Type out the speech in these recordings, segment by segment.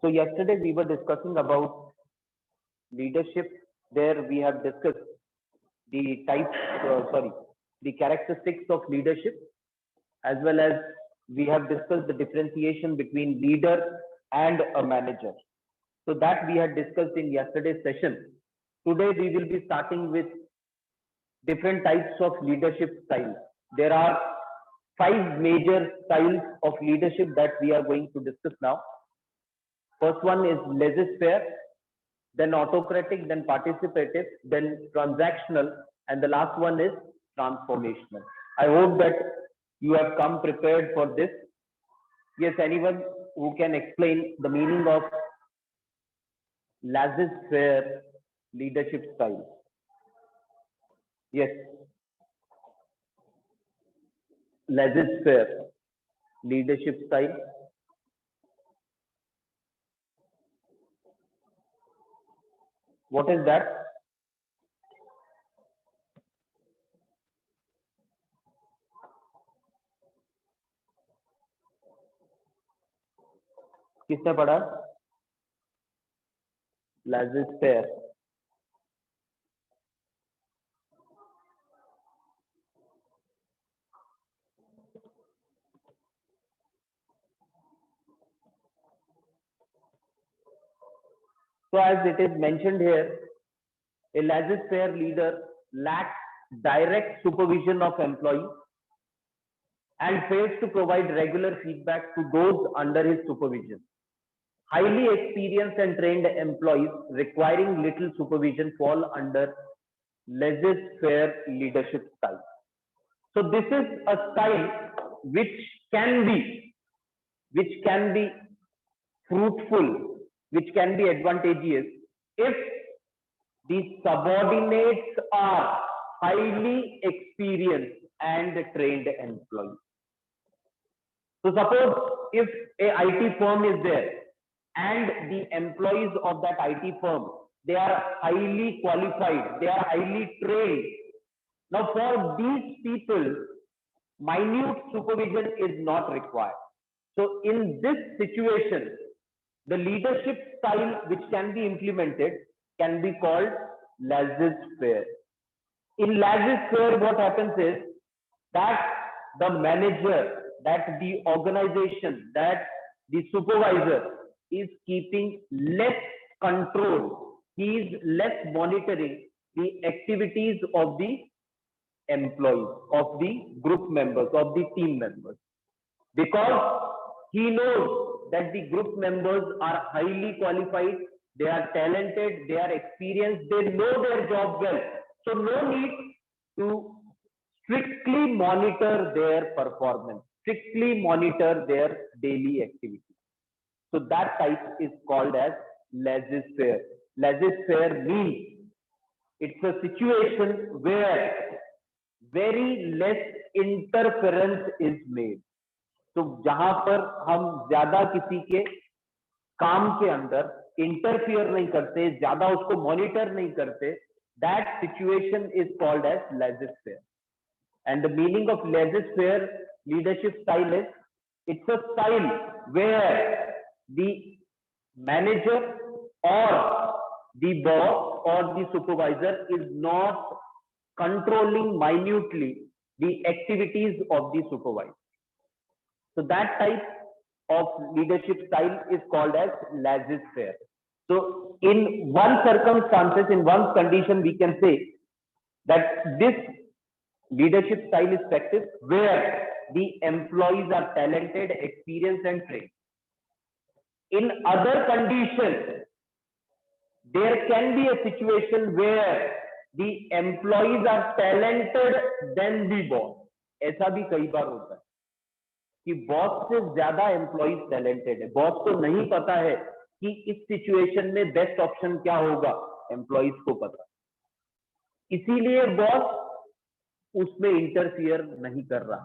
So yesterday we were discussing about leadership. There we have discussed the types, the characteristics of leadership, as well as we have discussed the differentiation between leader and a manager. So that we had discussed in yesterday's session. Today we will be starting with different types of leadership styles. There are 5 major styles of leadership that we are going to discuss now. First one is laissez-faire, then autocratic, then participative, then transactional, and the last one is transformational. I hope that you have come prepared for this. Yes, anyone who can explain the meaning of laissez-faire leadership style? Yes, laissez-faire leadership style. What is that? किसने पढ़ा? laissez-faire. So as it is mentioned here, a laissez-faire leader lacks direct supervision of employees and fails to provide regular feedback to those under his supervision. Highly experienced and trained employees requiring little supervision fall under laissez-faire leadership style. So this is a style which can be fruitful, which can be advantageous if the subordinates are highly experienced and trained employees. So suppose if a IT firm is there and the employees of that IT firm, they are highly qualified, they are highly trained. Now for these people, minute supervision is not required. So in this situation, the leadership style which can be implemented can be called laissez-faire. In laissez-faire, what happens is that the manager, that the organization, that the supervisor is keeping less control. He is less monitoring the activities of the employees, of the group members, of the team members, because he knows that the group members are highly qualified, they are talented, they are experienced, they know their job well. So no need to strictly monitor their performance, strictly monitor their daily activities. So that type is called as laissez-faire. Laissez-faire means it's a situation where very less interference is made. तो जहां पर हम ज्यादा किसी के काम के अंदर इंटरफियर नहीं करते, ज्यादा उसको मॉनिटर नहीं करते, that situation is called as laissez-faire. And the meaning of laissez-faire leadership style is it's a style where the manager or the boss or the supervisor is not controlling minutely the activities of the supervisor. So that type of leadership style is called as laissez-faire. So in one circumstances, in one condition, we can say that this leadership style is practiced where the employees are talented, experienced and trained. In other conditions, there can be a situation where the employees are talented than the boss. ऐसा भी कई बार होता है कि boss से ज्यादा employees talented है, boss को नहीं पता है कि इस सिचुएशन में बेस्ट ऑप्शन क्या होगा, एम्प्लॉइज को पता, इसीलिए बॉस उसमें इंटरफियर नहीं कर रहा.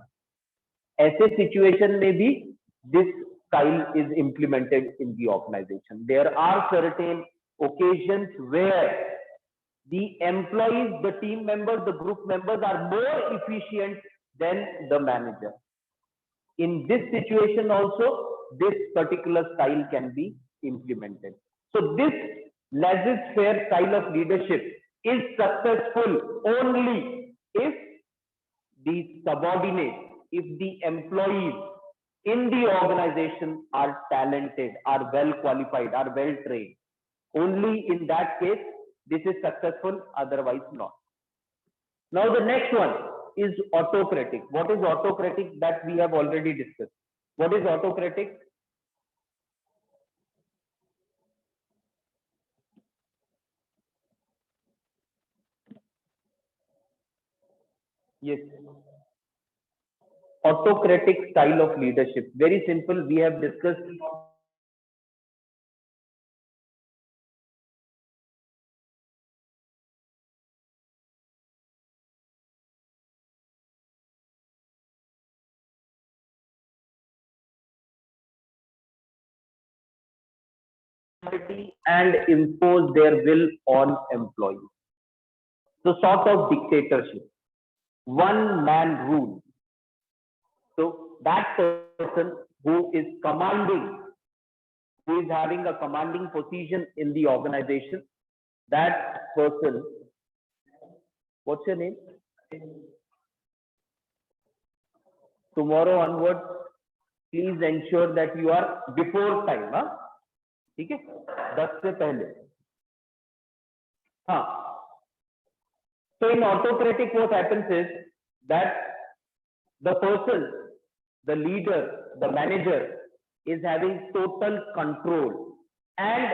ऐसे सिचुएशन में भी this style is implemented in the organization. There are certain occasions where the employees, the team members, the group members are more efficient than the manager. In this situation also, this particular style can be implemented. So this laissez-faire style of leadership is successful only if the subordinates, if the employees in the organization are talented, are well qualified, are well trained. Only in that case, this is successful, otherwise not. Now the next one is autocratic. What is autocratic? That we have already discussed. What is autocratic? Yes. Autocratic style of leadership. Very simple. We have discussed and impose their will on employees. So sort of dictatorship, one man rule. So that person who is commanding, who is having a commanding position in the organization, that person, what's your name? Tomorrow onwards, please ensure that you are before time. हाँ ठीक है 10 से पहले. हाँ. So in autocratic, what happens is that the person, the leader, the manager is having total control, and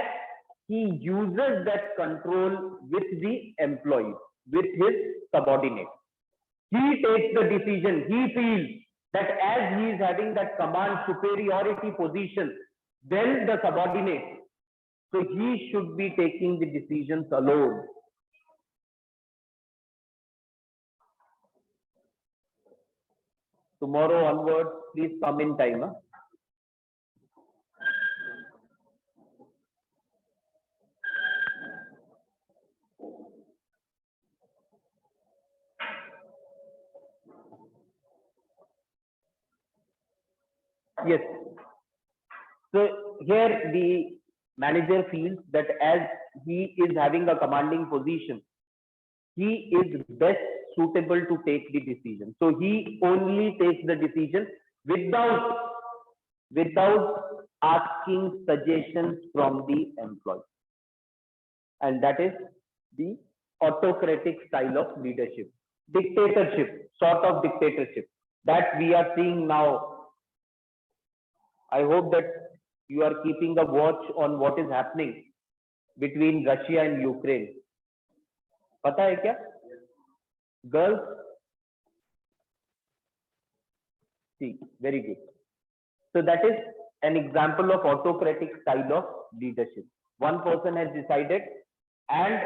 he uses that control with the employee, with his subordinate. He takes the decision. He feels that as he is having that command superiority position, then the subordinate, so he should be taking the decisions alone. Tomorrow onwards, please come in time. Huh? Yes. So here the manager feels that as he is having a commanding position, he is best suitable to take the decision. So he only takes the decision without asking suggestions from the employee. And that is the autocratic style of leadership. Dictatorship, sort of dictatorship that we are seeing now. I hope that you are keeping a watch on what is happening between Russia and Ukraine. पता है क्या? Girls? See, very good. So that is an example of autocratic style of leadership. One person has decided and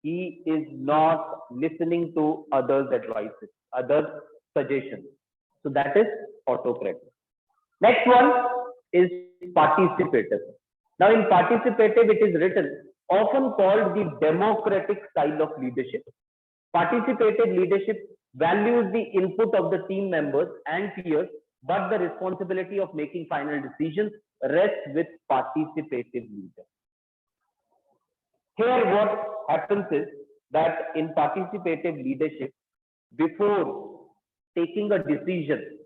he is not listening to others' advices, others' suggestions. So that is autocratic. Next one is participative. Now in participative, it is written, often called the democratic style of leadership. Participative leadership values the input of the team members and peers, but the responsibility of making final decisions rests with participative leaders. Here what happens is that in participative leadership, before taking a decision,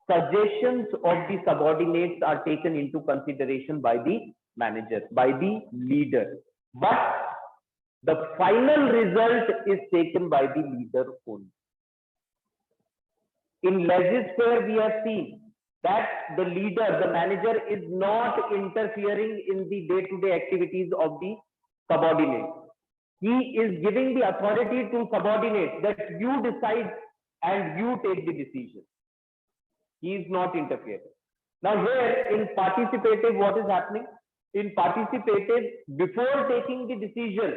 suggestions of the subordinates are taken into consideration by the manager, by the leader. But the final result is taken by the leader only. In laissez-faire, we have seen that the leader, the manager is not interfering in the day-to-day activities of the subordinates. He is giving the authority to subordinates that you decide and you take the decision. He is not interfering. Now here in participative, what is happening? In participative, before taking the decision,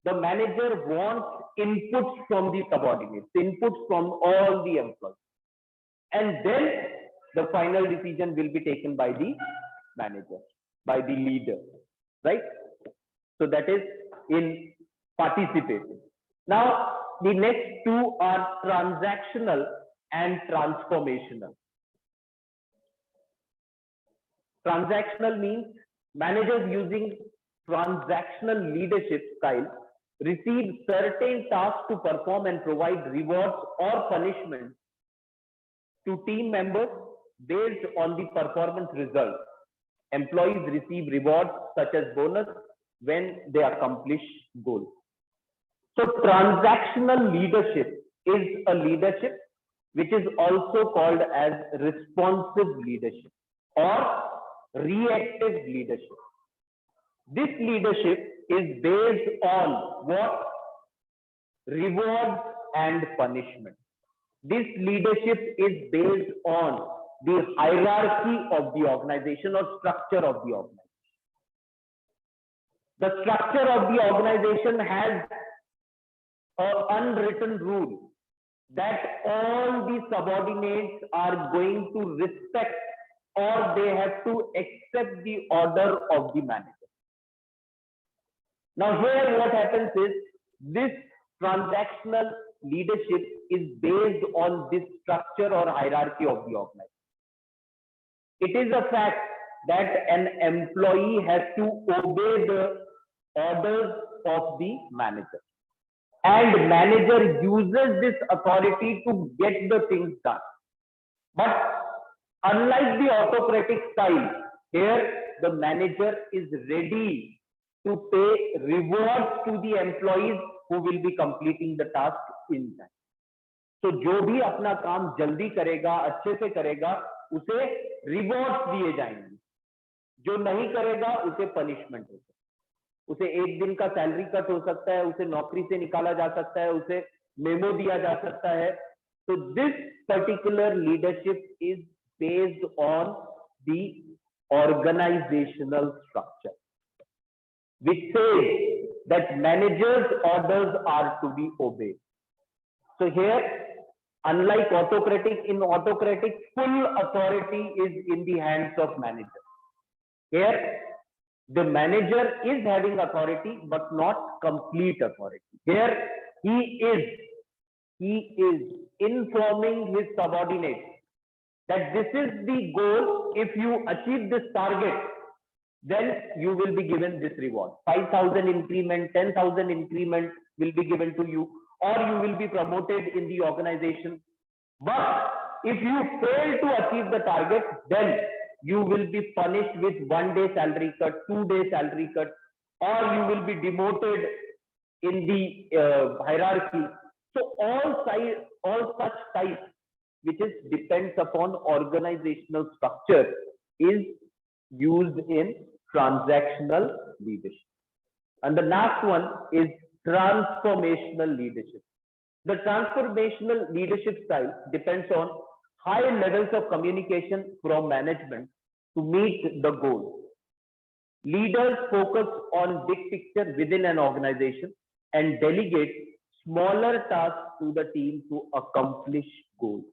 the manager wants inputs from the subordinates, inputs from all the employees. And then the final decision will be taken by the manager, by the leader, right? So that is in participative. Now, the next two are transactional and transformational. Transactional means Managers using transactional leadership style receive certain tasks to perform and provide rewards or punishment to team members based on the performance results. Employees receive rewards such as bonus when they accomplish goals. So transactional leadership is a leadership which is also called as responsive leadership or reactive leadership. This leadership is based on what? Rewards and punishment. This leadership is based on the hierarchy of the organization or structure of the organization. The structure of the organization has an unwritten rule that all the subordinates are going to respect or they have to accept the order of the manager. Now here what happens is this transactional leadership is based on this structure or hierarchy of the organization. It is a fact that an employee has to obey the orders of the manager. And manager uses this authority to get the things done. But unlike the autocratic style, here the manager is ready to pay rewards to the employees who will be completing the task in time. तो जो भी अपना काम जल्दी करेगा, अच्छे से करेगा, उसे रिवॉर्ड्स दिए जाएंगे. जो नहीं करेगा उसे पनिशमेंट होगा. उसे एक दिन का सैलरी कट हो सकता है, उसे नौकरी से निकाला जा सकता है, उसे मेमो दिया जा सकता है. तो this particular leadership is based on the organizational structure, which says that managers' orders are to be obeyed. So here, unlike autocratic, in autocratic, full authority is in the hands of manager. Here, the manager is having authority, but not complete authority. Here, he is informing his subordinates that this is the goal. If you achieve this target, then you will be given this reward. 5,000 increment, 10,000 increment will be given to you, or you will be promoted in the organization. But if you fail to achieve the target, then you will be punished with 1 day salary cut, 2 day salary cut, or you will be demoted in the hierarchy. So all such types, which is depends upon organizational structure, is used in transactional leadership. And the last one is transformational leadership. The transformational leadership style depends on high levels of communication from management to meet the goal. Leaders focus on big picture within an organization and delegate smaller tasks to the team to accomplish goals.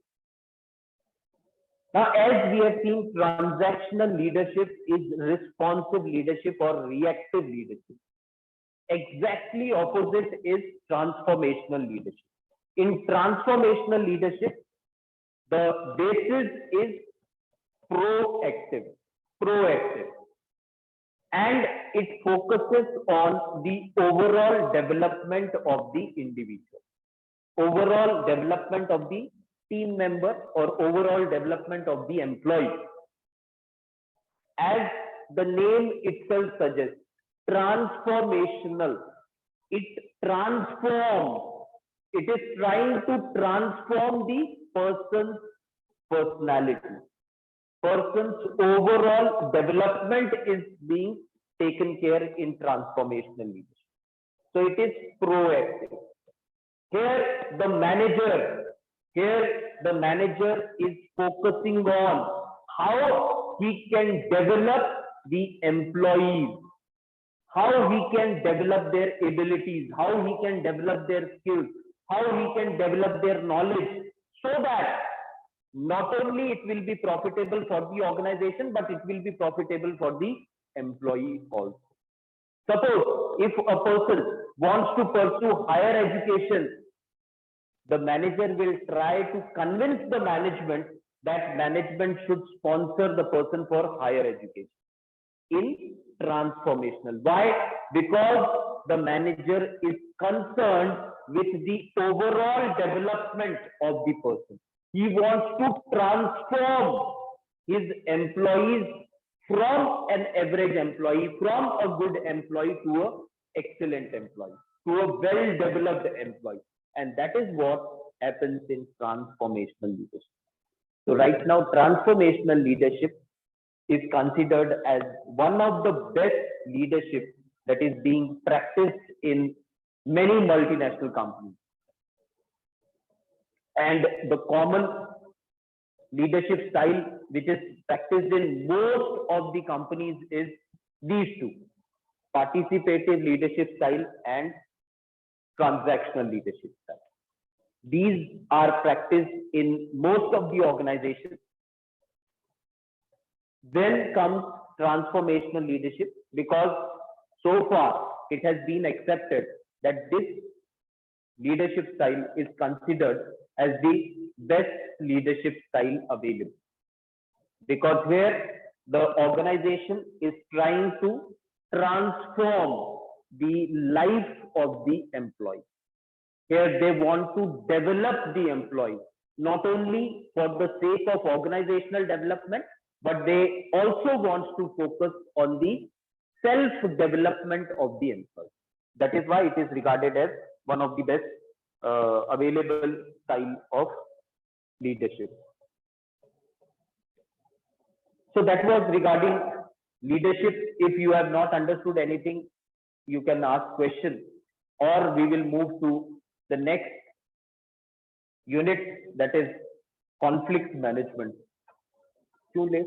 Now, as we have seen, transactional leadership is responsive leadership or reactive leadership. Exactly opposite is transformational leadership. In transformational leadership, the basis is proactive, and it focuses on the overall development of the individual, overall development of the team member, or overall development of the employee. As the name itself suggests, transformational, it transforms. It is trying to transform the person's personality. Person's overall development is being taken care in transformational leadership. So it is proactive. Here the manager is focusing on how he can develop the employees, how he can develop their abilities, how he can develop their skills, how he can develop their knowledge, so that not only it will be profitable for the organization, but it will be profitable for the employee also. Suppose if a person wants to pursue higher education, the manager will try to convince the management that management should sponsor the person for higher education. in transformational. Why? Because the manager is concerned with the overall development of the person. He wants to transform his employees from an average employee, from a good employee to an excellent employee, to a well-developed employee. And that is what happens in transformational leadership. So right now, transformational leadership is considered as one of the best leadership that is being practiced in many multinational companies. And the common leadership style which is practiced in most of the companies is these two: participative leadership style and transactional leadership style. These are practiced in most of the organizations. Then comes transformational leadership, because so far it has been accepted that this leadership style is considered as the best leadership style available, because where the organization is trying to transform the life of the employee. Here they want to develop the employee, not only for the sake of organizational development, but they also want to focus on the self-development of the employee. That is why it is regarded as one of the best available style of leadership. So that was regarding leadership. If you have not understood anything, you can ask questions, or we will move to the next unit, that is conflict management. Too late.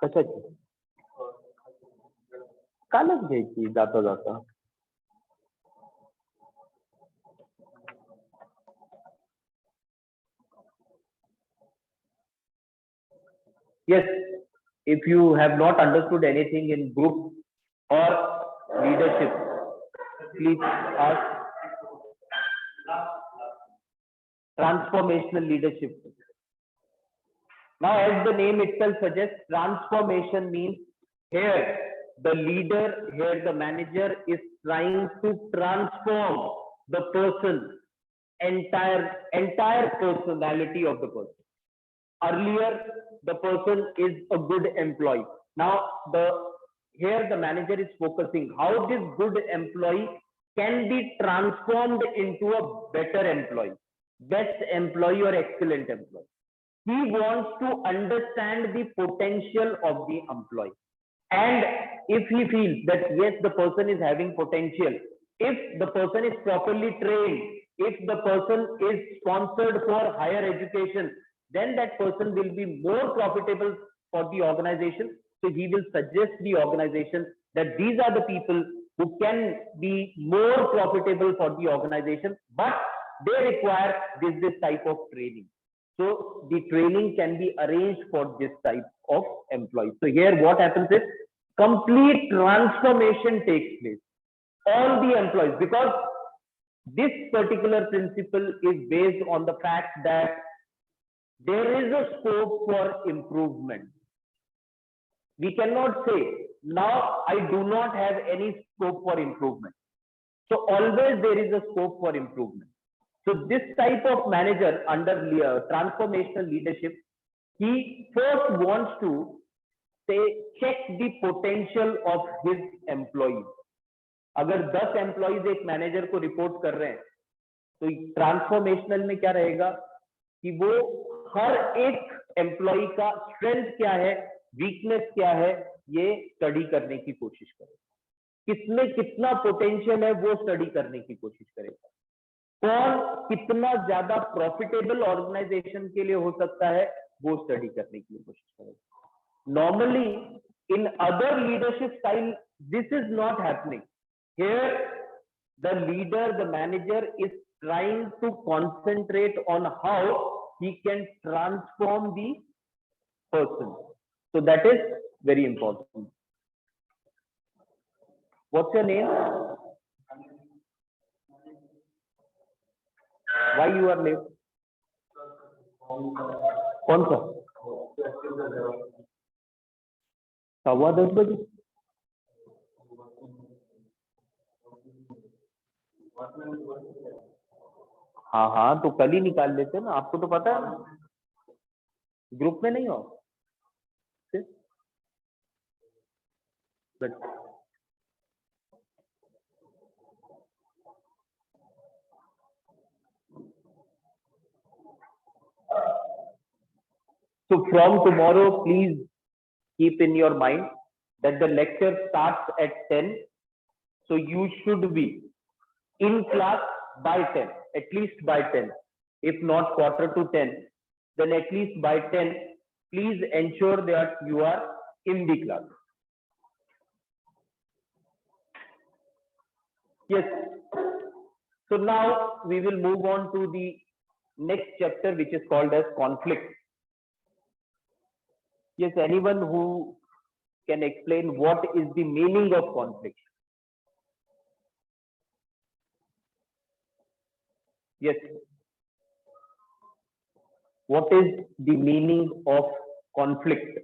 कशाची कालच घ्यायची जाता जाता. Yes, if you have not understood anything in group or leadership, please ask. Transformational leadership. Now, as the name itself suggests, transformation means here the leader, here the manager is trying to transform the person, entire personality of the person. Earlier, the person is a good employee. Now, here the manager is focusing how this good employee can be transformed into a better employee, best employee or excellent employee. He wants to understand the potential of the employee. And if he feels that yes, the person is having potential, if the person is properly trained, if the person is sponsored for higher education, then that person will be more profitable for the organization. So he will suggest the organization that these are the people who can be more profitable for the organization, but they require this type of training. So the training can be arranged for this type of employees. So here what happens is complete transformation takes place. All the employees, because this particular principle is based on the fact that there is a scope for improvement. We cannot say, now I do not have any scope for improvement. So always there is a scope for improvement. So this type of manager under transformational leadership, he first wants to check the potential of his employees. अगर 10 employees एक manager को report कर रहे हैं, तो transformational में क्या रहेगा कि वो हर एक एम्प्लॉय का स्ट्रेंथ क्या है, वीकनेस क्या है, ये स्टडी करने की कोशिश करेगा. किसमें कितना पोटेंशियल है वो स्टडी करने की कोशिश करेगा. कौन कितना ज्यादा प्रॉफिटेबल ऑर्गेनाइजेशन के लिए हो सकता है वो स्टडी करने की कोशिश करेगा. Normally in other leadership style this is not happening. Here, the leader, the manager is trying to concentrate on how he can transform the person. So that is very important. What's your name? Why you are late? कौन सा? 10:15 हाँ हाँ, तो कल ही निकाल लेते ना, आपको तो पता है ना, ग्रुप में नहीं हो but so from tomorrow please keep in your mind that the lecture starts at 10, so you should be in class by 10, at least by 10. If not quarter to 10, then at least by 10 please ensure that you are in the class. Yes, so now we will move on to the next chapter, which is called as conflict. Yes, anyone who can explain what is the meaning of conflict? Yes. What is the meaning of conflict?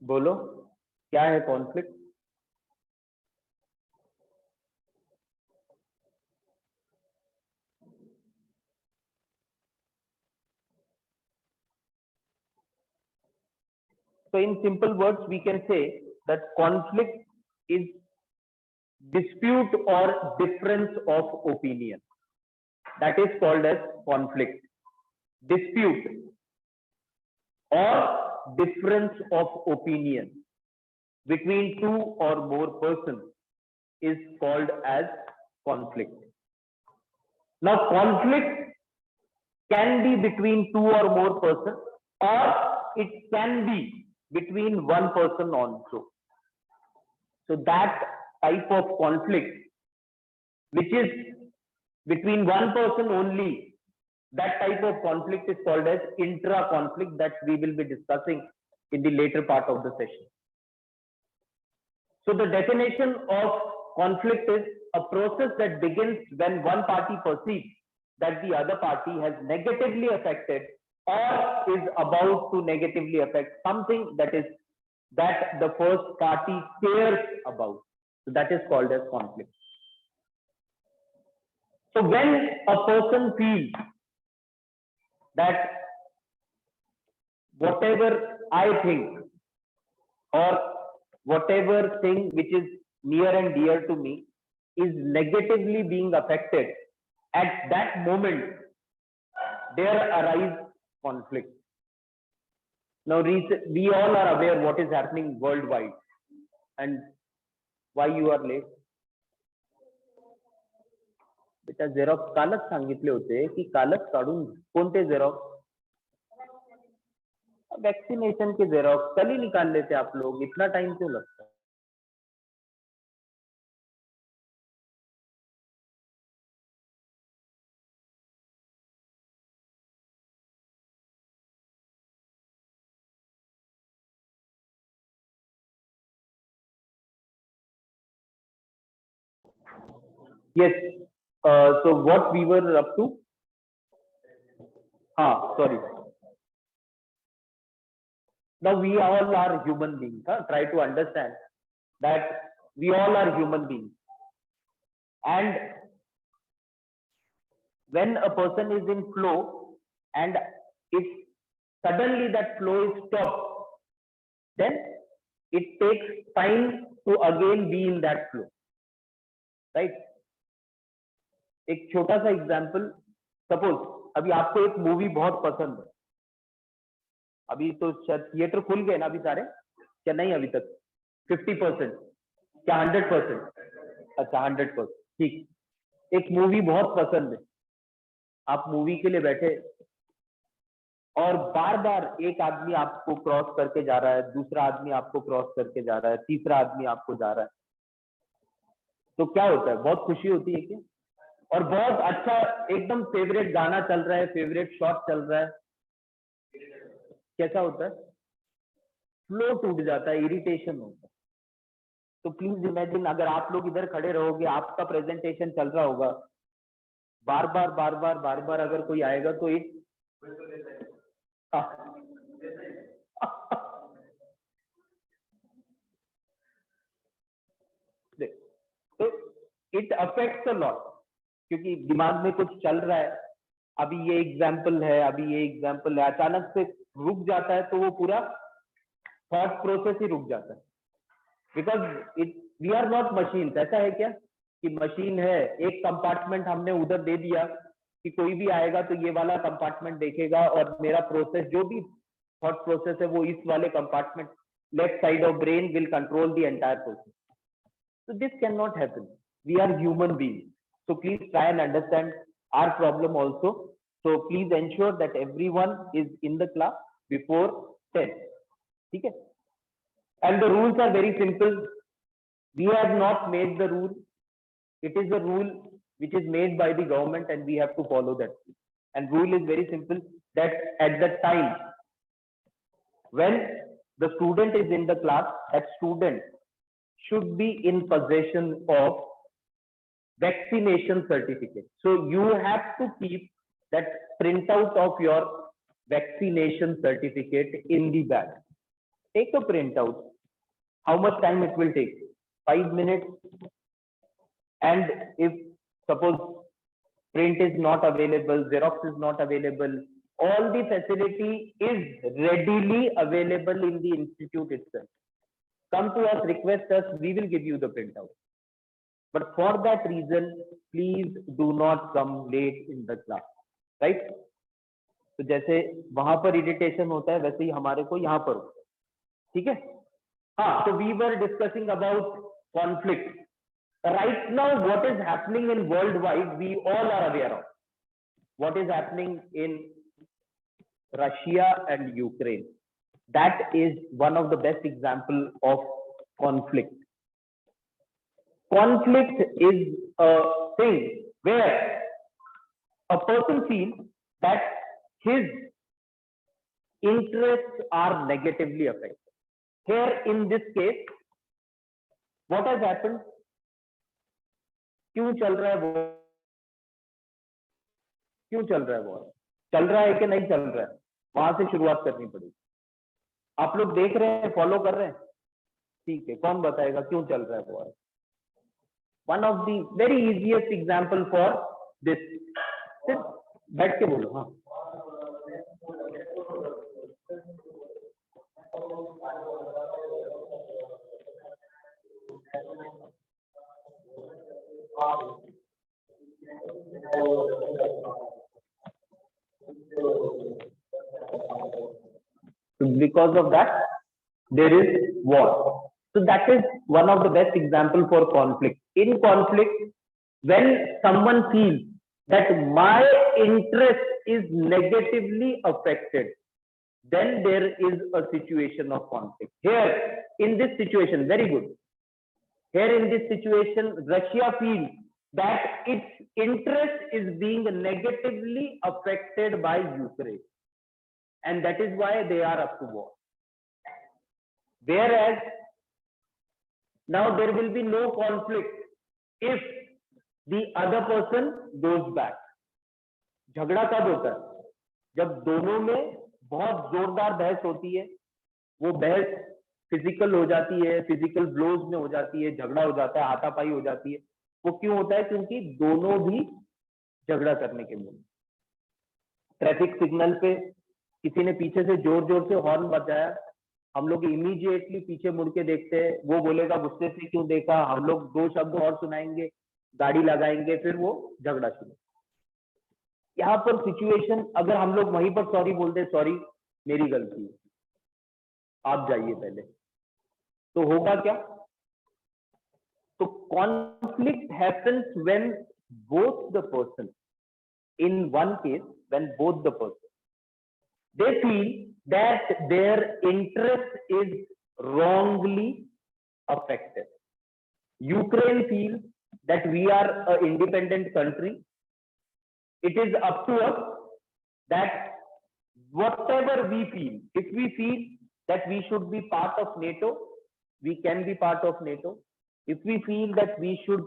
बोलो, क्या है conflict? So in simple words, we can say that conflict is dispute or difference of opinion. That is called as conflict. Dispute or difference of opinion between two or more persons is called as conflict. Now, conflict can be between two or more persons, or it can be between one person also. So that type of conflict, which is between one person only, that type of conflict is called as intra-conflict, that we will be discussing in the later part of the session. So the definition of conflict is a process that begins when one party perceives that the other party has negatively affected or is about to negatively affect something that the first party cares about. So that is called as conflict. So when a person feels that whatever I think or whatever thing which is near and dear to me is negatively being affected, at that moment there arise conflict. Now we all are aware what is happening worldwide. And why you are late? बेटा Xerox कालच सांगितले होते की कालच काढून, कोणते Xerox? Vaccination के xerox कल ही निकाल लेते आप लोग, इतना टाइम क्यों लगता है? Yes, so what we were up to? Sorry. Now we all are human beings. Try to understand that we all are human beings. And when a person is in flow and if suddenly that flow is stopped, then it takes time to again be in that flow. Right? एक छोटा सा example, suppose अभी आपको एक movie बहुत पसंद है, अभी तो थिएटर खुल गए ना अभी सारे, क्या नहीं अभी तक? 50%, क्या 100%? अच्छा 100%, ठीक। एक मूवी बहुत पसंद है, आप मूवी के लिए बैठे और बार बार एक आदमी आपको क्रॉस करके जा रहा है, दूसरा आदमी आपको क्रॉस करके जा रहा है, तीसरा आदमी आपको जा रहा है, तो क्या होता है? बहुत खुशी होती है क्या? और बहुत अच्छा एकदम फेवरेट गाना चल रहा है, फेवरेट शॉट चल रहा है, कैसा होता है? फ्लो टूट जाता है, इरिटेशन होता है। तो प्लीज इमेजिन, अगर आप लोग इधर खड़े रहोगे, आपका प्रेजेंटेशन चल रहा होगा, बार बार अगर कोई आएगा तो एक तो इट अफेक्ट्स अ लॉट, क्योंकि दिमाग में कुछ चल रहा है, अभी ये एग्जाम्पल है, अभी ये एग्जाम्पल है, अचानक से रुक जाता है, तो वो पूरा थॉट प्रोसेस ही रुक जाता है। Because it we are not machine. ऐसा है क्या कि मशीन है, एक कंपार्टमेंट हमने उधर दे दिया कि कोई भी आएगा तो ये वाला कंपार्टमेंट देखेगा और मेरा प्रोसेस, जो भी थॉट प्रोसेस है, वो इस वाले compartment, left side of brain will control the entire process. So this cannot happen. We are human beings. So please try and understand our problem also. So please ensure that everyone is in the class before 10. Okay? And the rules are very simple. We have not made the rule. It is a rule which is made by the government and we have to follow that. And rule is very simple, that at the time when the student is in the class, that student should be in possession of vaccination certificate. So you have to keep that printout of your vaccination certificate in the bag. Take a printout. How much time it will take? 5 minutes. And if suppose print is not available, Xerox is not available, all the facility is readily available in the institute itself. Come to us, request us, we will give you the printout. But for that reason, please do not come late in the class, right? तो जैसे वहां पर irritation होता है, वैसे ही हमारे को यहाँ पर होता है, ठीक है? हाँ, so we were discussing about conflict. Right now, what is happening in worldwide, we all are aware of. What is happening in Russia and Ukraine? That is one of the best example of conflict. Conflict is a thing where a person feels that his interests are negatively affected. Here in this case, what has happened? क्यों चल रहा है वो? क्यों चल रहा है वो? चल रहा है कि नहीं चल रहा है? वहां से शुरुआत करनी पड़ेगी। आप लोग देख रहे हैं, फॉलो कर रहे हैं, ठीक है? कौन बताएगा क्यों चल रहा है वो? One of the very easiest example for this, सिर्फ बैठ के बोलो। हाँ, because of that there is war. So that is one of the best example for conflict. In conflict, when someone feels that my interest is negatively affected, then there is a situation of conflict. Here in this situation, very good, here in this situation, Russia feels that its interest is being negatively affected by Ukraine, and that is why they are up to war. Whereas now there will be no conflict if the other person goes back. झगड़ा कब होता है? जब दोनों में बहुत जोरदार बहस होती है, वो बहस फिजिकल हो जाती है, फिजिकल ब्लोज में हो जाती है, झगड़ा हो जाता है, हाथापाई हो जाती है। वो क्यों होता है? क्योंकि दोनों भी झगड़ा करने के मूड। ट्रैफिक सिग्नल पे किसी ने पीछे से जोर जोर से हॉर्न बजाया, हम लोग इमीडिएटली पीछे मुड़ के देखते हैं, वो बोलेगा गुस्से से क्यों देखा, हम लोग दो शब्द और सुनाएंगे, गाड़ी लगाएंगे, फिर वो झगड़ा शुरू। यहाँ पर सिचुएशन, अगर हम लोग वहीं पर सॉरी बोल दे, सॉरी मेरी गलती है, आप जाइए पहले, तो होगा क्या? तो conflict happens when both the person, in one case when both the person they feel that their interest is wrongly affected. Ukraine feels that we are an independent country. It is up to us that whatever we feel, if we feel that we should be part of NATO, we can be part of NATO. If we feel that we should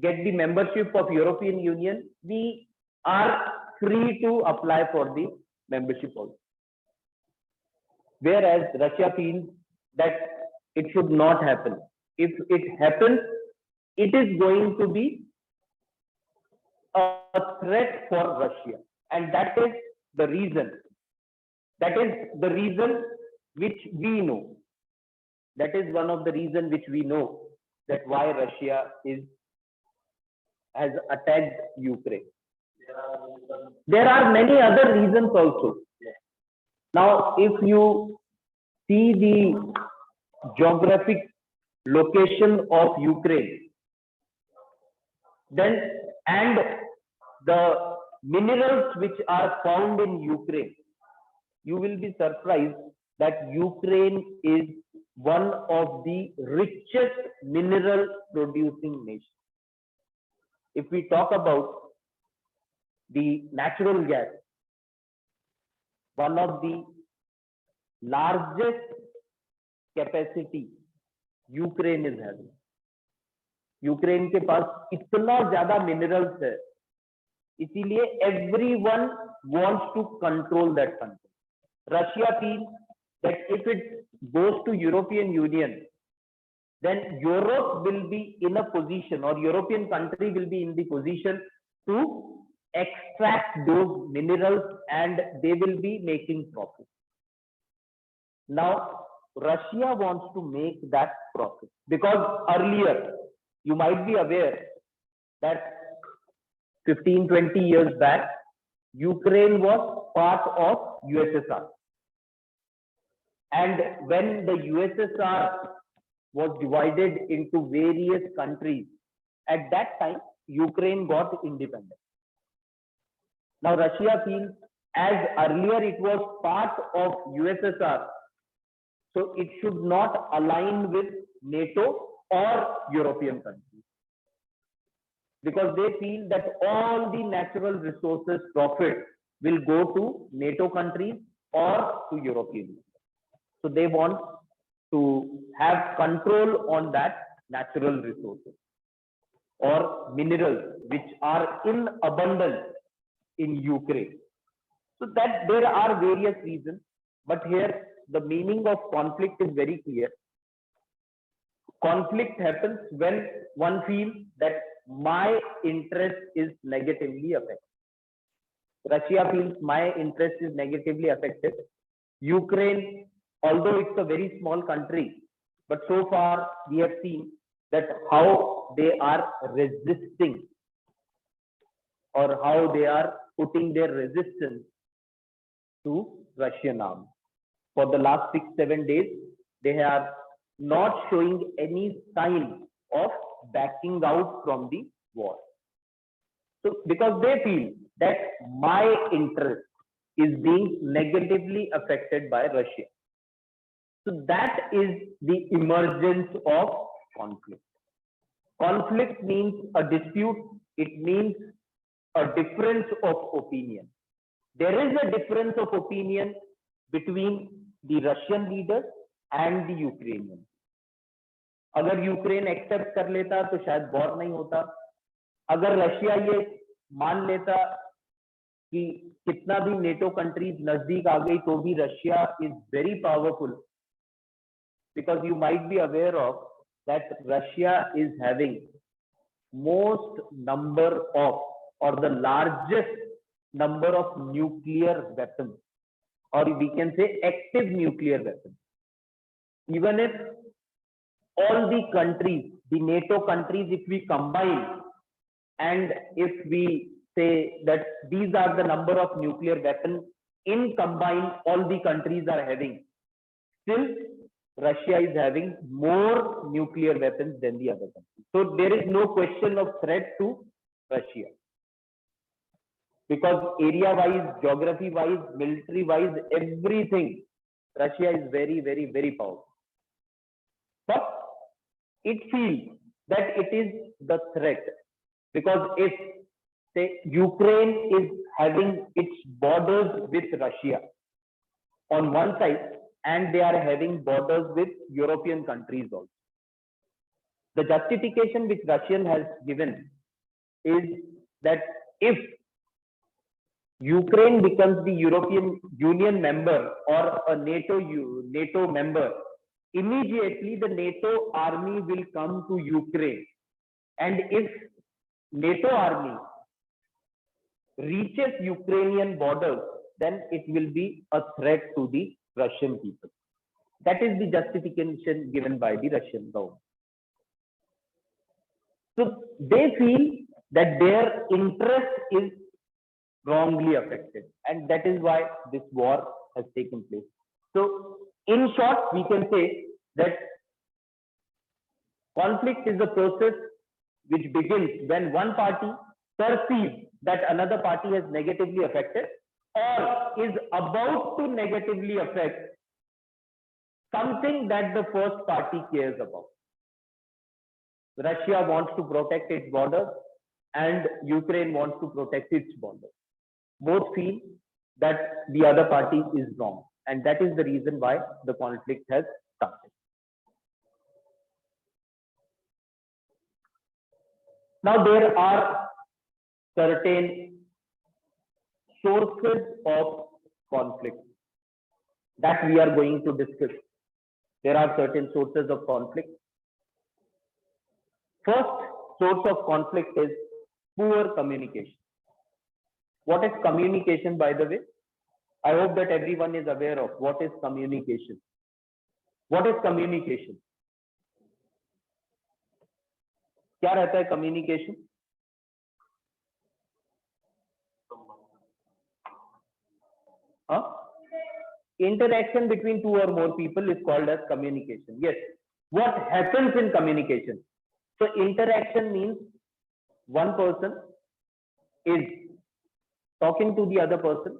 get the membership of European Union, we are free to apply for the membership also. Whereas Russia feels that it should not happen. If it happens, it is going to be a threat for Russia. And that is the reason. That is the reason which we know. That is one of the reasons which we know that why Russia has attacked Ukraine. There are many other reasons also. Now, if you see the geographic location of Ukraine, then and the minerals which are found in Ukraine, you will be surprised that Ukraine is one of the richest mineral producing nations. If we talk about the natural gas, one of the largest capacity Ukraine is having. Ukraine के पास इतना ज्यादा minerals है, इसीलिए everyone wants to control that country. Russia feel that if it goes to European Union, then Europe will be in a position, or European country will be in the position to extract those minerals and they will be making profit. Now, Russia wants to make that profit because earlier, you might be aware that 15-20 years back, Ukraine was part of USSR. And when the USSR was divided into various countries, at that time, Ukraine got independence. Now, Russia feels as earlier it was part of USSR, so it should not align with NATO or European countries. Because they feel that all the natural resources profit will go to NATO countries or to European Union. So they want to have control on that natural resources or minerals which are in abundance in Ukraine. So that there are various reasons, but here the meaning of conflict is very clear. Conflict happens when one feels that my interest is negatively affected. Russia feels my interest is negatively affected. Ukraine, although it's a very small country, but so far we have seen that how they are resisting or how they are putting their resistance to Russian arms. For the last 6-7 days, they are not showing any sign of backing out from the war. So because they feel that my interest is being negatively affected by Russia. So that is the emergence of conflict. Conflict means a dispute. It means a difference of opinion. There is a difference of opinion between the Russian leaders and the Ukrainians. अगर Ukraine accept कर लेता तो शायद war नहीं होता. अगर Russia ये मान लेता कि कितना भी नेटो कंट्रीज नजदीक आ गई तो भी Russia is very powerful. Because you might be aware of that Russia is having most number of or the largest number of nuclear weapons, or we can say active nuclear weapons. Even if all the countries, the NATO countries, if we combine and if we say that these are the number of nuclear weapons in combined all the countries are having, still Russia is having more nuclear weapons than the other countries. So there is no question of threat to Russia. Because area-wise, geography-wise, military-wise, everything, Russia is very, very, very powerful. But it feels that it is the threat. Because if, say, Ukraine is having its borders with Russia, on one side, and they are having borders with European countries also. The justification which Russian has given is that if Ukraine becomes the European Union member or a NATO member, immediately the NATO army will come to Ukraine. And if NATO army reaches Ukrainian borders, then it will be a threat to the Russian people. That is the justification given by the Russian government. So they feel that their interest is wrongly affected, and that is why this war has taken place. So in short, we can say that conflict is a process which begins when one party perceives that another party has negatively affected or is about to negatively affect something that the first party cares about. Russia wants to protect its borders and Ukraine wants to protect its borders. Both feel that the other party is wrong, and that is the reason why the conflict has started. Now there are certain sources of conflict that we are going to discuss. There are certain sources of conflict. First source of conflict is poor communication. What is communication, by the way? I hope that everyone is aware of what is communication. What is communication? क्या रहता है communication? Interaction between two or more people is called as communication. Yes. What happens in communication? So interaction means one person is talking to the other person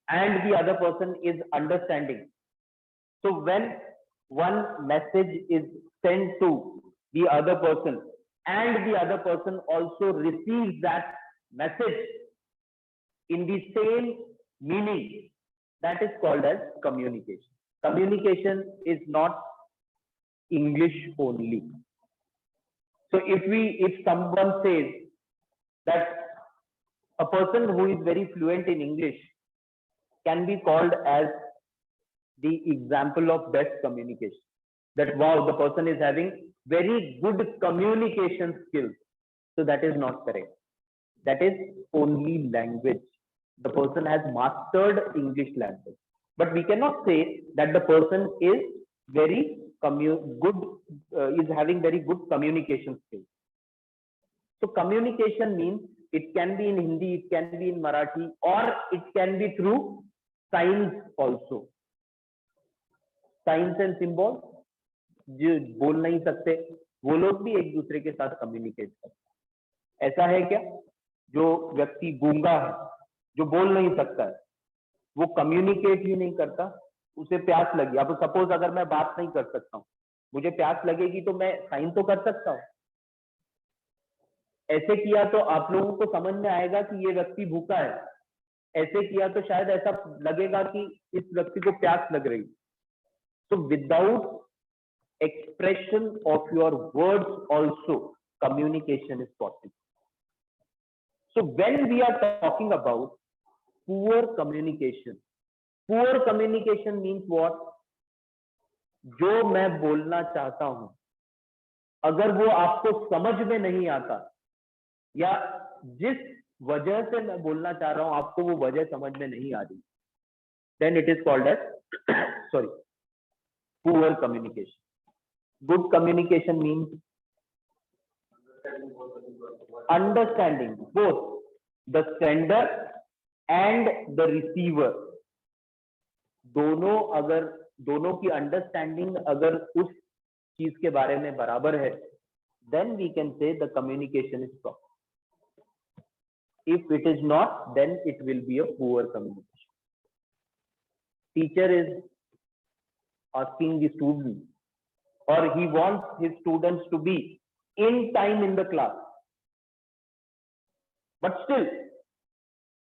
and the other person is understanding. So when one message is sent to the other person and the other person also receives that message in the same meaning, that is called as communication. Communication is not English only. So if someone says that a person who is very fluent in English can be called as the example of best communication, that wow, the person is having very good communication skills. So that is not correct. That is only language. The person has mastered English language, but we cannot say that the person is very is having very good communication skills. So communication means it can be in Hindi, it can be in Marathi, or it can be through signs also. Signs and symbols, जो बोल नहीं सकते वो लोग भी एक दूसरे के साथ कम्युनिकेट करते हैं. ऐसा है क्या? जो व्यक्ति गूंगा है, जो बोल नहीं सकता है, वो कम्युनिकेट ही नहीं करता. उसे प्यास लगी, अब सपोज अगर मैं बात नहीं कर सकता हूँ, मुझे प्यास लगेगी तो मैं साइन तो कर सकता हूँ. ऐसे किया तो आप लोगों को समझ में आएगा कि ये व्यक्ति भूखा है. ऐसे किया तो शायद ऐसा लगेगा कि इस व्यक्ति को प्यास लग रही. So without expression of your words also, communication is possible. So when we are talking about poor communication means what? जो मैं बोलना चाहता हूं, अगर वो आपको समझ में नहीं आता या जिस वजह से मैं बोलना चाह रहा हूं आपको वो वजह समझ में नहीं आ रही, then it is called as poor communication. Good communication means understanding both the sender and the receiver. दोनों की अंडरस्टैंडिंग अगर उस चीज के बारे में बराबर है, then we can say the communication is proper. If it is not, then it will be a poor communication. Teacher is asking the student, or he wants his students to be in time in the class, but still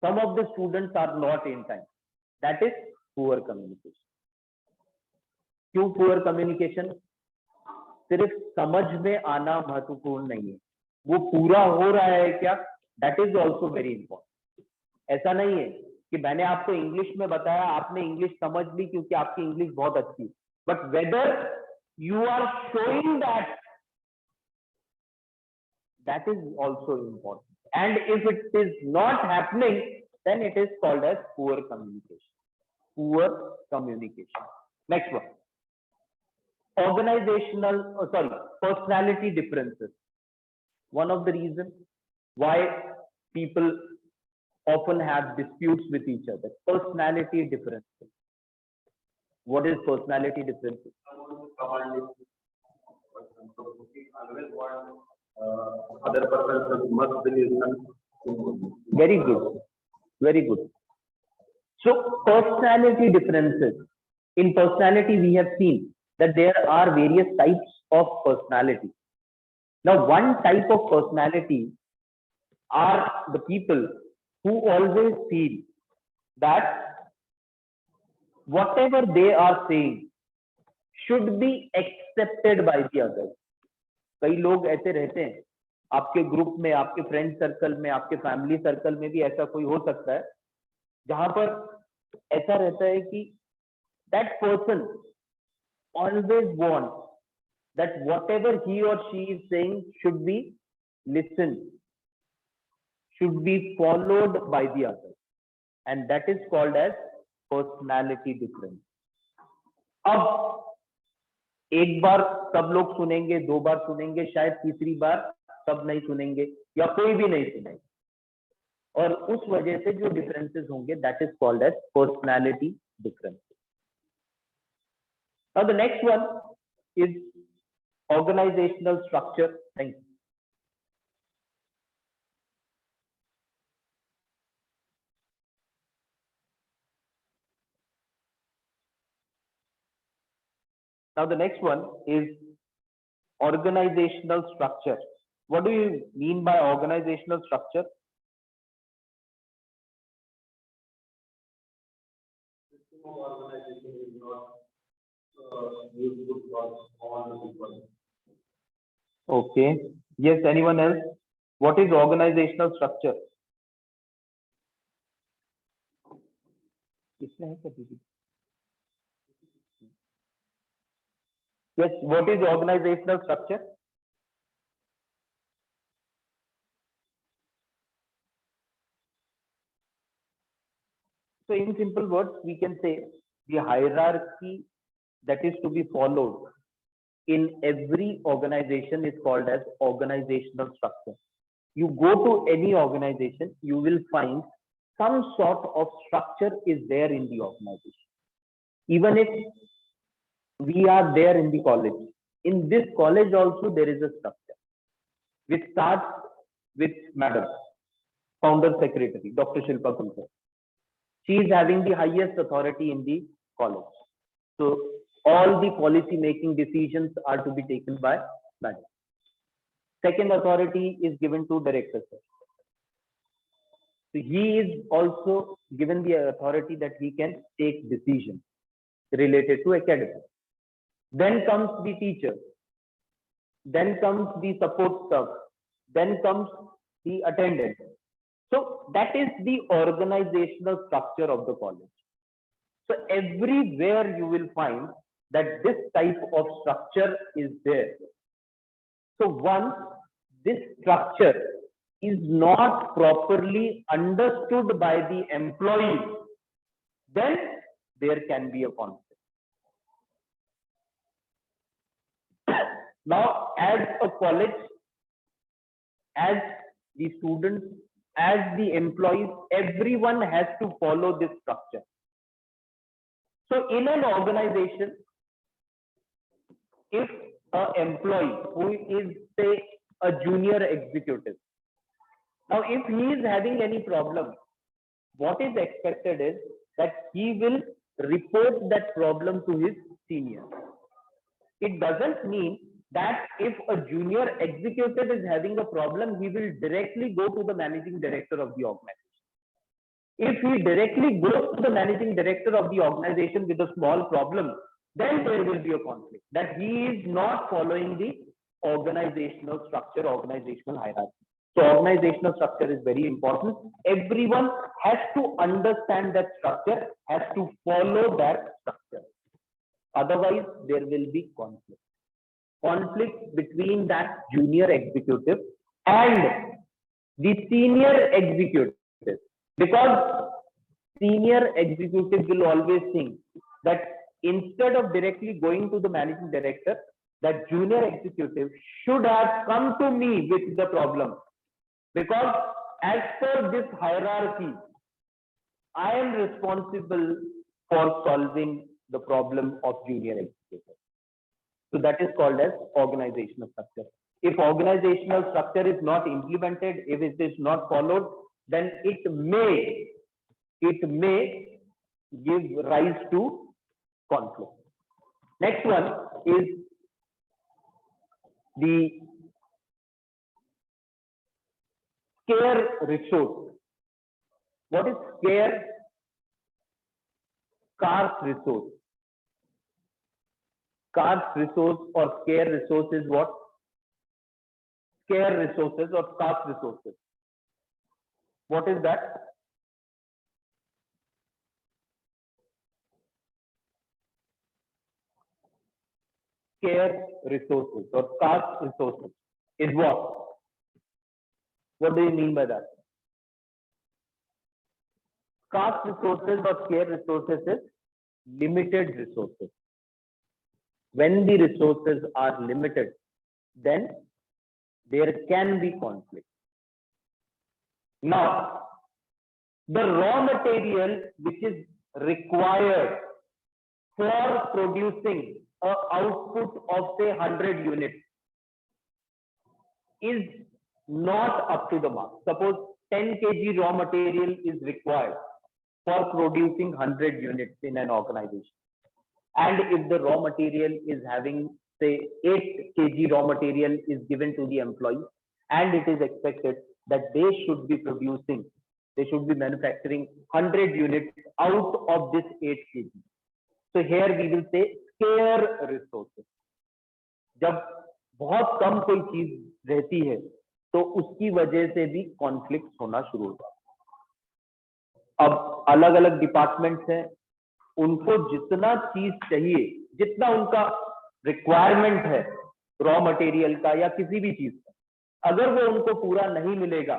some of the students are not in time. That is poor communication. क्यों poor communication? सिर्फ समझ में आना महत्वपूर्ण नहीं है, वो पूरा हो रहा है क्या, that is also very important. ऐसा नहीं है कि मैंने आपको इंग्लिश में बताया, आपने इंग्लिश समझ ली क्योंकि आपकी इंग्लिश बहुत अच्छी है, but whether you are showing that, that is also important. And if it is not happening, then it is called as poor communication. Poor communication. Next one. Personality differences. One of the reasons why people often have disputes with each other. Personality differences. What is personality differences? Other person must be listened. Very good, very good. So personality differences. In personality, we have seen that there are various types of personality. Now, one type of personality are the people who always feel that whatever they are saying should be accepted by the others. कई लोग ऐसे रहते हैं, आपके group में, आपके friend circle में, आपके फैमिली सर्कल में भी ऐसा कोई हो सकता है जहां पर ऐसा रहता है कि that person always want that whatever he और she is saying should be listen, should be followed by the other, and that is called as personality difference. अब एक बार सब लोग सुनेंगे, दो बार सुनेंगे, शायद तीसरी बार सब नहीं सुनेंगे या कोई भी नहीं सुनेंगे, और उस वजह से जो डिफरेंसेस होंगे that is called as personality differences. Now the next one is organizational structure. Thank you. Now the next one is organizational structure. What do you mean by organizational structure? Organization is not useful for all people. Okay. Yes, anyone else? What is organizational structure? Yes, what is organizational structure? So in simple words, we can say the hierarchy that is to be followed in every organization is called as organizational structure. You go to any organization, you will find some sort of structure is there in the organization. Even if we are there in the college, in this college also there is a structure which starts with Madam, Founder Secretary, Dr. Shilpa Kulkarni. She is having the highest authority in the college. So all the policy making decisions are to be taken by Madam. Second authority is given to Director Sir. So he is also given the authority that he can take decisions related to academics. Then comes the teacher. Then comes the support staff. Then comes the attendant. So that is the organizational structure of the college. So everywhere you will find that this type of structure is there. So once this structure is not properly understood by the employees, then there can be a conflict. Now, as a college, as the students, as the employees, everyone has to follow this structure. So in an organization, if an employee who is, say, a junior executive, now if he is having any problem, what is expected is that he will report that problem to his senior. It doesn't mean that if a junior executive is having a problem, he will directly go to the managing director of the organization. If he directly goes to the managing director of the organization with a small problem, then there will be a conflict, that he is not following the organizational structure, organizational hierarchy. So organizational structure is very important. Everyone has to understand that structure, has to follow that structure. Otherwise, there will be conflict. Conflict between that junior executive and the senior executive. Because senior executive will always think that instead of directly going to the managing director, that junior executive should have come to me with the problem. Because as per this hierarchy, I am responsible for solving the problem of junior executive. So that is called as organizational structure. If organizational structure is not implemented, if it is not followed, then it may give rise to conflict. Next one is the scarce resource. What is scarce resource? Scarce resource or scarce resource is what? Scarce resources or scarce resources. What is that? Scarce resources or scarce resources is what? What do you mean by that? Scarce resources or scarce resources is limited resources. When the resources are limited, then there can be conflict. Now, the raw material which is required for producing an output of say 100 units is not up to the mark. Suppose 10 kg raw material is required for producing 100 units in an organization. And if the raw material is having say 8 kg raw material is given to the employee, and it is expected that they should be producing, they should be manufacturing 100 units out of this 8 kg. So here we will say scarce resources. जब बहुत कम कोई चीज रहती है तो उसकी वजह से भी कॉन्फ्लिक्ट होना शुरू होता है। अब अलग अलग डिपार्टमेंट्स हैं, उनको जितना चीज चाहिए, जितना उनका रिक्वायरमेंट है रॉ मटेरियल का या किसी भी चीज का, अगर वो उनको पूरा नहीं मिलेगा,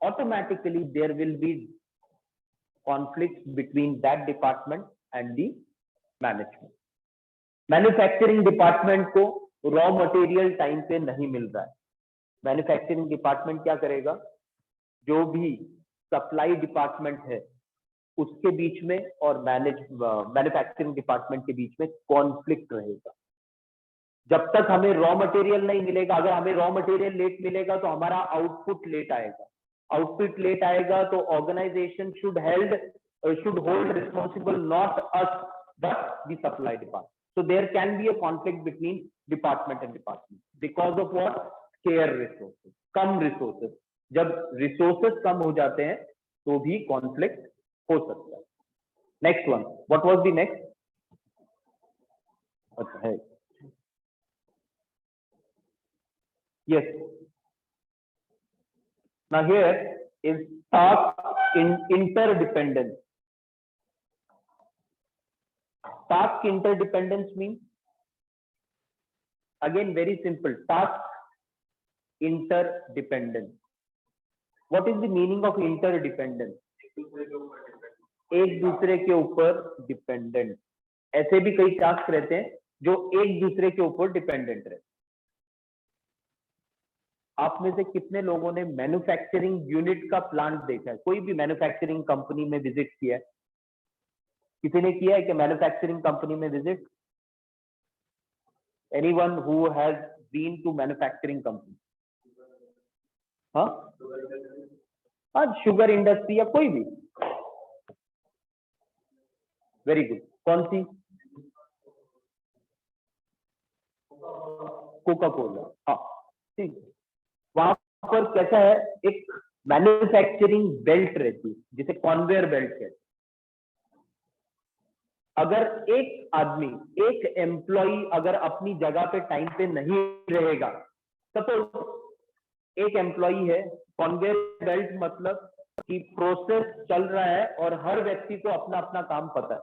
automatically there will be conflict between that department and the management. Manufacturing department को रॉ मटेरियल टाइम पे नहीं मिल रहा है, मैन्युफैक्चरिंग डिपार्टमेंट क्या करेगा? जो भी सप्लाई डिपार्टमेंट है उसके बीच में और मैन्युफैक्चरिंग डिपार्टमेंट के बीच में कॉन्फ्लिक्ट रहेगा। जब तक हमें रॉ मटेरियल नहीं मिलेगा, अगर हमें रॉ मटेरियल लेट मिलेगा तो हमारा आउटपुट लेट आएगा, आउटपुट लेट आएगा तो organisation should hold responsible not us but the supply department. So there can be a conflict between department and department because of what? Scarce resources, come resources। जब resources कम हो जाते हैं तो भी conflict हो सकता है। Next one, what was the next? अच्छा है, yes। Now here is task interdependence। Task interdependence means, again very simple, task interdependence। What is the meaning of interdependence? एक दूसरे के ऊपर डिपेंडेंट। ऐसे भी कई टास्क रहते हैं जो एक दूसरे के ऊपर डिपेंडेंट रहते हैं। आप में से कितने लोगों ने मैन्युफैक्चरिंग यूनिट का प्लांट देखा है? कोई भी मैन्युफैक्चरिंग कंपनी में विजिट किया है? किसी ने किया है कि मैन्युफैक्चरिंग कंपनी में visit? Anyone who has been to manufacturing company? हाँ, शुगर इंडस्ट्री या कोई भी? Very good. कौन सी? Coca Cola. हाँ ठीक है। वहां पर कैसा है, एक मैन्युफैक्चरिंग बेल्ट रहती है जिसे कॉन्वेयर बेल्ट कहते हैं। अगर एक आदमी, एक एम्प्लॉय अगर अपनी जगह पे टाइम पे नहीं रहेगा, सपोज एक एम्प्लॉय है, कॉन्वेयर बेल्ट मतलब कि प्रोसेस चल रहा है और हर व्यक्ति को अपना अपना काम पता है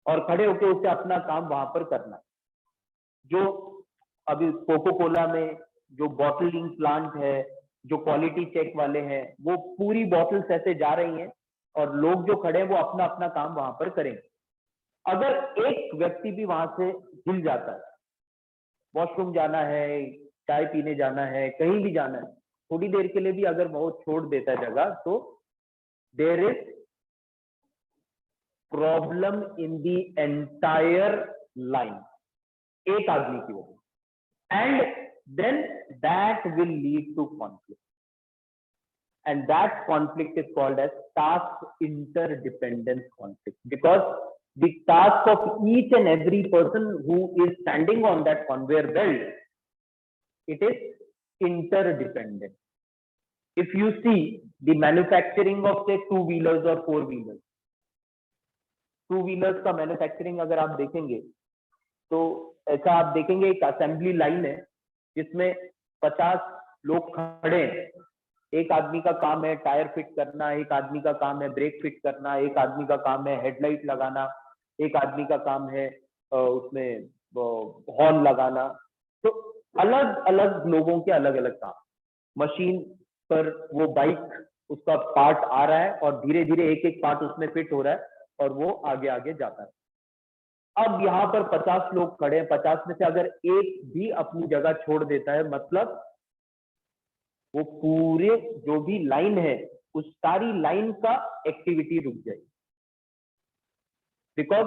और खड़े होकर उसे अपना काम वहां पर करना है। जो अभी कोको कोला में जो बॉटलिंग प्लांट है, जो क्वालिटी चेक वाले हैं, वो पूरी बॉटल्स ऐसे जा रही हैं और लोग जो खड़े हैं वो अपना अपना काम वहां पर करेंगे। अगर एक व्यक्ति भी वहां से हिल जाता है, वॉशरूम जाना है, चाय पीने जाना है, कहीं भी जाना है, थोड़ी देर के लिए भी अगर वो छोड़ देता है जगह, तो there is problem in the entire line, एक आदमी की वजह, and then that will lead to conflict, and that conflict is called as task interdependence conflict, because the task of each and every person who is standing on that conveyor belt, it is interdependent. If you see the manufacturing of say two wheelers or four wheelers, two wheelers का manufacturing अगर आप देखेंगे तो ऐसा आप देखेंगे एक assembly line है जिसमें 50 लोग खड़े हैं। एक आदमी का काम है टायर फिट करना, एक आदमी का काम है ब्रेक फिट करना, एक आदमी का काम है हेडलाइट लगाना, एक आदमी का काम है उसमें हॉर्न लगाना। तो अलग अलग लोगों के अलग अलग काम। मशीन पर वो बाइक उसका पार्ट आ रहा है और धीरे धीरे एक एक पार्ट उसमें फिट हो रहा है और वो आगे आगे जाता है। अब यहाँ पर 50 लोग खड़े हैं, 50 में से अगर एक भी अपनी जगह छोड़ देता है, मतलब वो पूरे जो भी लाइन है उस सारी लाइन का एक्टिविटी रुक जाएगी, because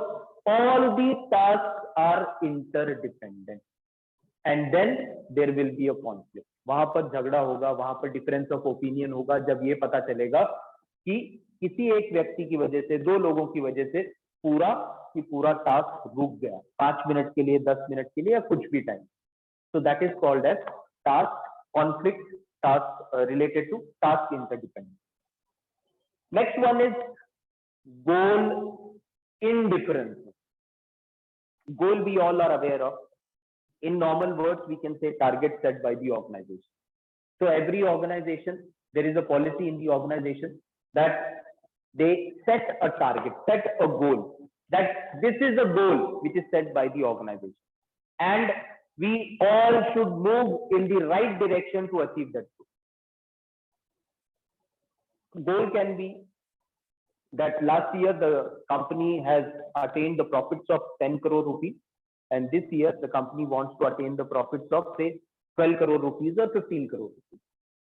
all the task are interdependent and then there will be a conflict. वहां पर झगड़ा होगा, वहां पर डिफरेंस ऑफ ओपिनियन होगा, जब ये पता चलेगा कि किसी एक व्यक्ति की वजह से, दो लोगों की वजह से पूरा की पूरा टास्क रुक गया, 5 मिनट के लिए, 10 मिनट के लिए या कुछ भी time. So that is called as task conflict, task related to task interdependence. Next one is goal indifference. Goal we all are aware of. In normal words, we can say target set by the organization. So every organization, there is a policy in the organization that they set a target, set a goal, that this is a goal which is set by the organization. And we all should move in the right direction to achieve that goal. Goal can be that last year the company has attained the profits of 10 crore rupees, and this year the company wants to attain the profits of say 12 crore rupees or 15 crore rupees.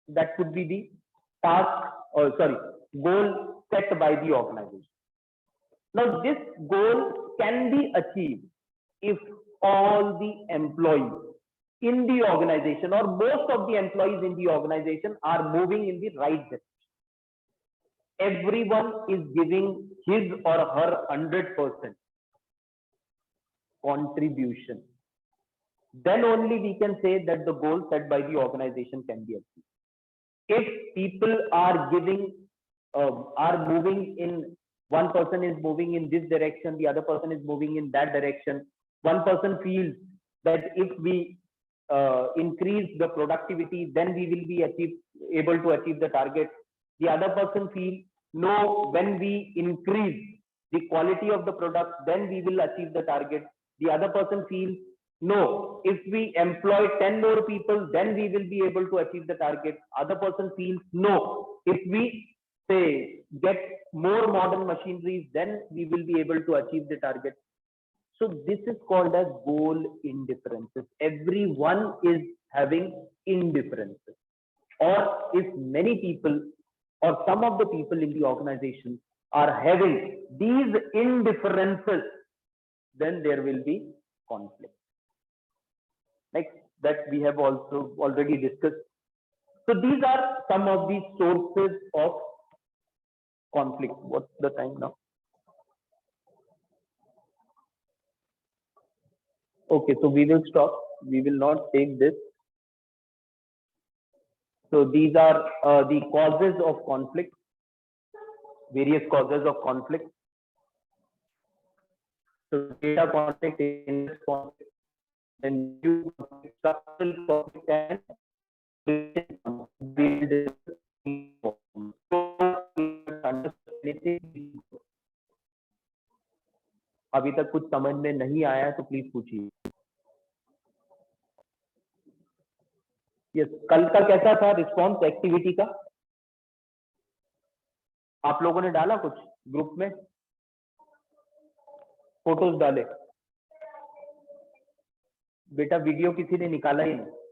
That could be the task, or sorry, goal set by the organization. Now this goal can be achieved if all the employees in the organization, or most of the employees in the organization, are moving in the right direction. Everyone is giving his or her 100% contribution. Then only we can say that the goal set by the organization can be achieved. If people are giving, are moving in, one person is moving in this direction, the other person is moving in that direction. One person feels that if we increase the productivity, then we will be able to achieve the target. The other person feels, no, when we increase the quality of the product, then we will achieve the target. The other person feels, no, if we employ 10 more people, then we will be able to achieve the target. Other person feels, no, if we say get more modern machineries, then we will be able to achieve the target. So this is called as goal indifferences. Everyone is having indifferences. Or if many people or some of the people in the organization are having these indifferences, then there will be conflict. Next, that we have also already discussed. So these are some of the sources of conflict. What's the time now? Okay, so we will stop. We will not take this. So these are the causes of conflict, various causes of conflict. So data conflict, interest conflict, then new conflict, structural conflict, and अभी तक कुछ समझ में नहीं आया तो please पूछिए। Yes, कल का कैसा था रिस्पॉन्स एक्टिविटी का? आप लोगों ने डाला कुछ ग्रुप में, फोटोज डाले? बेटा वीडियो किसी ने निकाला ही नहीं।